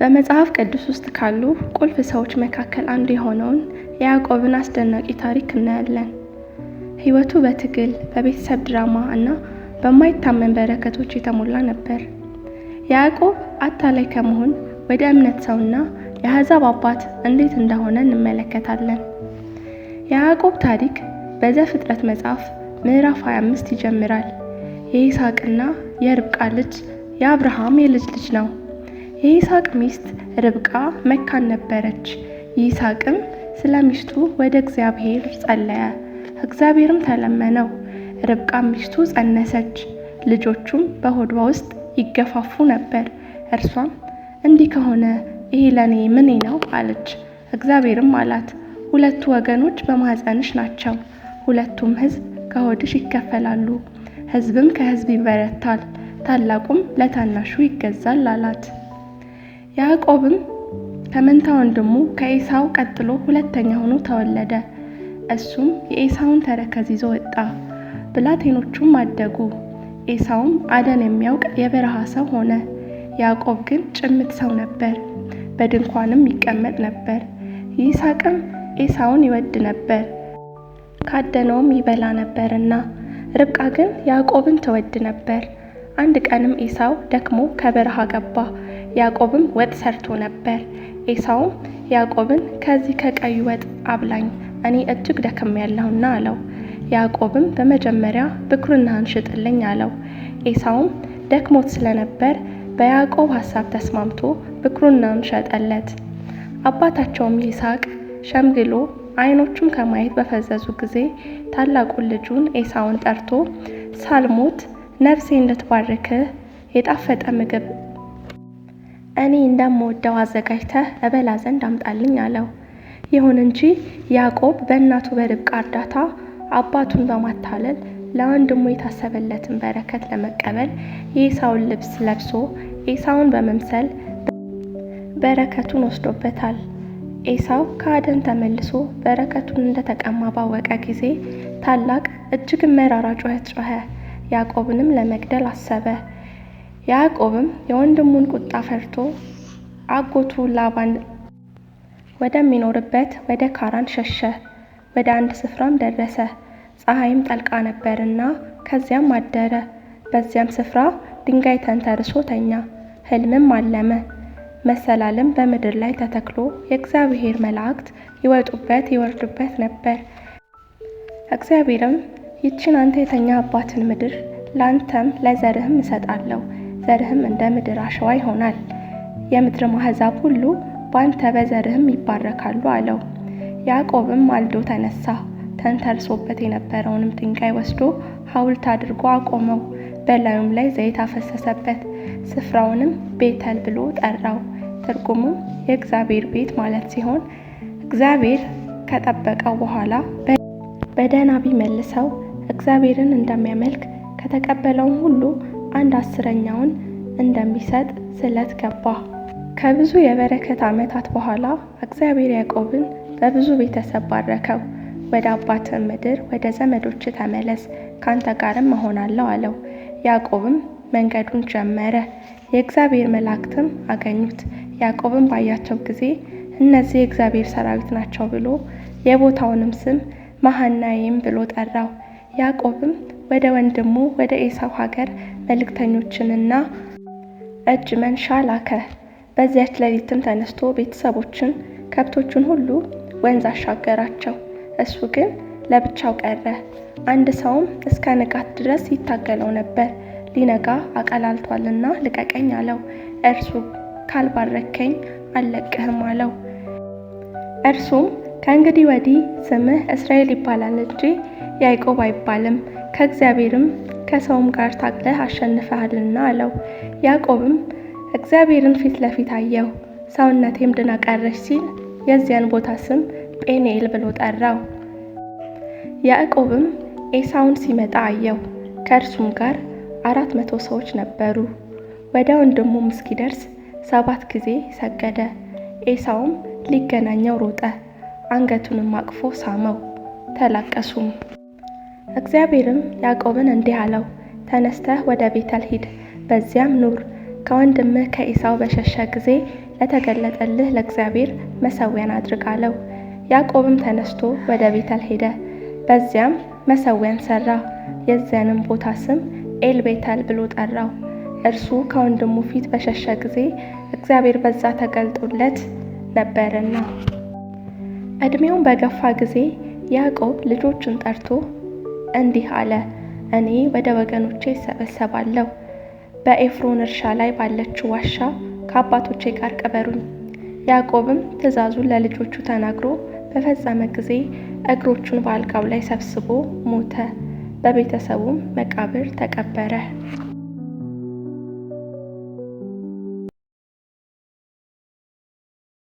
በመጽሐፍ ቅዱስ ውስጥ ካሉ ቁልፍ ሰዎች መካከል አንዱ የሆነውን የያዕቆብን አስደናቂ ታሪክ እናያለን። ሕይወቱ በትግል፣ በቤተሰብ ድራማ እና በማይታመን በረከቶች የተሞላ ነበር። ያዕቆብ አታላይ ከመሆን ወደ እምነት ሰውና የአሕዛብ አባት እንዴት እንደሆነ እንመለከታለን። የያዕቆብ ታሪክ በዘፍጥረት መጽሐፍ ምዕራፍ 25 ይጀምራል። የይስሐቅና የርብቃ ልጅ የአብርሃም የልጅ ልጅ ነው። የይስሐቅ ሚስት ርብቃ መካን ነበረች። ይስሐቅም ስለ ሚስቱ ወደ እግዚአብሔር ጸለየ፣ እግዚአብሔርም ተለመነው። ርብቃም ሚስቱ ጸነሰች፣ ልጆቹም በሆዷ ውስጥ ይገፋፉ ነበር። እርሷም እንዲህ ከሆነ ይሄ ለኔ ምኔ ነው አለች። እግዚአብሔርም አላት፣ ሁለቱ ወገኖች በማኅፀንሽ ናቸው፣ ሁለቱም ሕዝብ ከሆድሽ ይከፈላሉ፣ ሕዝብም ከሕዝብ ይበረታል፣ ታላቁም ለታናሹ ይገዛል አላት። ያዕቆብም ከመንታ ወንድሙ ከኤሳው ቀጥሎ ሁለተኛ ሆኖ ተወለደ። እሱም የኤሳውን ተረከዝ ይዞ ወጣ። ብላቴኖቹም አደጉ። ኤሳውም አደን የሚያውቅ የበረሃ ሰው ሆነ። ያዕቆብ ግን ጭምት ሰው ነበር፣ በድንኳንም ይቀመጥ ነበር። ይስሐቅም ኤሳውን ይወድ ነበር፣ ካደነውም ይበላ ነበርና። ርብቃ ግን ያዕቆብን ትወድ ነበር። አንድ ቀንም ኤሳው ደክሞ ከበረሃ ገባ። ያዕቆብም ወጥ ሰርቶ ነበር። ኤሳውም ያዕቆብን ከዚህ ከቀዩ ወጥ አብላኝ፣ እኔ እጅግ ደክሜያለሁና አለው። ያዕቆብም በመጀመሪያ ብኩርናህን ሽጥልኝ አለው። ኤሳውም ደክሞት ስለነበር በያዕቆብ ሐሳብ ተስማምቶ ብኩርናውን ሸጠለት። አባታቸውም ይስሐቅ ሸምግሎ ዓይኖቹም ከማየት በፈዘዙ ጊዜ ታላቁን ልጁን ኤሳውን ጠርቶ ሳልሞት ነፍሴ እንድትባርክህ የጣፈጠ ምግብ እኔ እንደምወደው አዘጋጅተህ እበላ ዘንድ አምጣልኝ አለው። ይሁን እንጂ ያዕቆብ በእናቱ በርብቃ እርዳታ አባቱን በማታለል ለወንድሙ የታሰበለትን በረከት ለመቀበል የኤሳውን ልብስ ለብሶ ኤሳውን በመምሰል በረከቱን ወስዶበታል። ኤሳው ከአደን ተመልሶ በረከቱን እንደተቀማ ባወቀ ጊዜ ታላቅ እጅግም መራራ ጩኸት ጮኸ። ያዕቆብንም ለመግደል አሰበ። ያዕቆብም የወንድሙን ቁጣ ፈርቶ አጎቱ ላባን ወደሚኖርበት ወደ ካራን ሸሸ። ወደ አንድ ስፍራም ደረሰ። ፀሐይም ጠልቃ ነበርና ከዚያም አደረ። በዚያም ስፍራ ድንጋይ ተንተርሶ ተኛ። ሕልምም አለመ። መሰላልም በምድር ላይ ተተክሎ የእግዚአብሔር መላእክት ይወጡበት ይወርዱበት ነበር። እግዚአብሔርም ይህችን አንተ የተኛህባትን ምድር ለአንተም ለዘርህም እሰጣለሁ፣ ዘርህም እንደ ምድር አሸዋ ይሆናል፣ የምድርም አሕዛብ ሁሉ በአንተ በዘርህም ይባረካሉ አለው። ያዕቆብም ማልዶ ተነሳ፣ ተንተርሶበት የነበረውንም ድንጋይ ወስዶ ሐውልት አድርጎ አቆመው፣ በላዩም ላይ ዘይት አፈሰሰበት። ስፍራውንም ቤተል ብሎ ጠራው። ትርጉሙም የእግዚአብሔር ቤት ማለት ሲሆን እግዚአብሔር ከጠበቀው በኋላ በደህና ቢመልሰው እግዚአብሔርን እንደሚያመልክ ከተቀበለውም ሁሉ 1/10ኛውን እንደሚሰጥ ስለት ገባ። ከብዙ የበረከት ዓመታት በኋላ እግዚአብሔር ያዕቆብን በብዙ ቤተሰብ ባረከው። ወደ አባትህ ምድር ወደ ዘመዶች ተመለስ፣ ካንተ ጋርም እሆናለሁ አለው። ያዕቆብም መንገዱን ጀመረ። የእግዚአብሔር መላእክትም አገኙት። ያዕቆብም ባያቸው ጊዜ እነዚህ የእግዚአብሔር ሰራዊት ናቸው ብሎ የቦታውንም ስም መሃናይም ብሎ ጠራው። ያዕቆብም ወደ ወንድሙ ወደ ኤሳው ሀገር መልእክተኞችንና እጅ መንሻ ላከ። በዚያች ሌሊትም ተነስቶ ቤተሰቦችን ከብቶቹን ሁሉ ወንዝ አሻገራቸው። እሱ ግን ለብቻው ቀረ። አንድ ሰውም እስከ ንጋት ድረስ ይታገለው ነበር። ሊነጋ አቀላልቷልና ልቀቀኝ አለው። እርሱ ካልባረከኝ አልለቅህም አለው። እርሱም ከእንግዲህ ወዲህ ስምህ እስራኤል ይባላል እንጂ ያዕቆብ አይባልም፣ ከእግዚአብሔርም ከሰውም ጋር ታግለህ አሸንፈሃልና አለው። ያዕቆብም እግዚአብሔርን ፊት ለፊት አየው፣ ሰውነቴም ድና ቀረች ሲል የዚያን ቦታ ስም ጴኒኤል ብሎ ጠራው። ያዕቆብም ኤሳውን ሲመጣ አየው፣ ከእርሱም ጋር 400 ሰዎች ነበሩ። ወደ ወንድሙም እስኪደርስ 7 ጊዜ ሰገደ። ኤሳውም ሊገናኘው ሮጠ፣ አንገቱንም አቅፎ ሳመው፣ ተላቀሱም። እግዚአብሔርም ያዕቆብን እንዲህ አለው፣ ተነስተህ ወደ ቤተል ሂድ፣ በዚያም ኑር፣ ከወንድምህ ከዔሳው በሸሸ ጊዜ ለተገለጠልህ ለእግዚአብሔር መሠዊያን አድርግ አለው። ያዕቆብም ተነስቶ ወደ ቤተል ሄደ፣ በዚያም መሠዊያን ሠራ። የዚያንም ቦታ ስም ኤልቤተል ብሎ ጠራው፣ እርሱ ከወንድሙ ፊት በሸሸ ጊዜ እግዚአብሔር በዛ ተገልጦለት ነበርና። ዕድሜውም በገፋ ጊዜ ያዕቆብ ልጆቹን ጠርቶ እንዲህ አለ፣ እኔ ወደ ወገኖቼ እሰበሰባለሁ። በኤፍሮን እርሻ ላይ ባለችው ዋሻ ከአባቶቼ ጋር ቅበሩኝ። ያዕቆብም ትእዛዙን ለልጆቹ ተናግሮ በፈጸመ ጊዜ እግሮቹን በአልጋው ላይ ሰብስቦ ሞተ። በቤተሰቡም መቃብር ተቀበረ።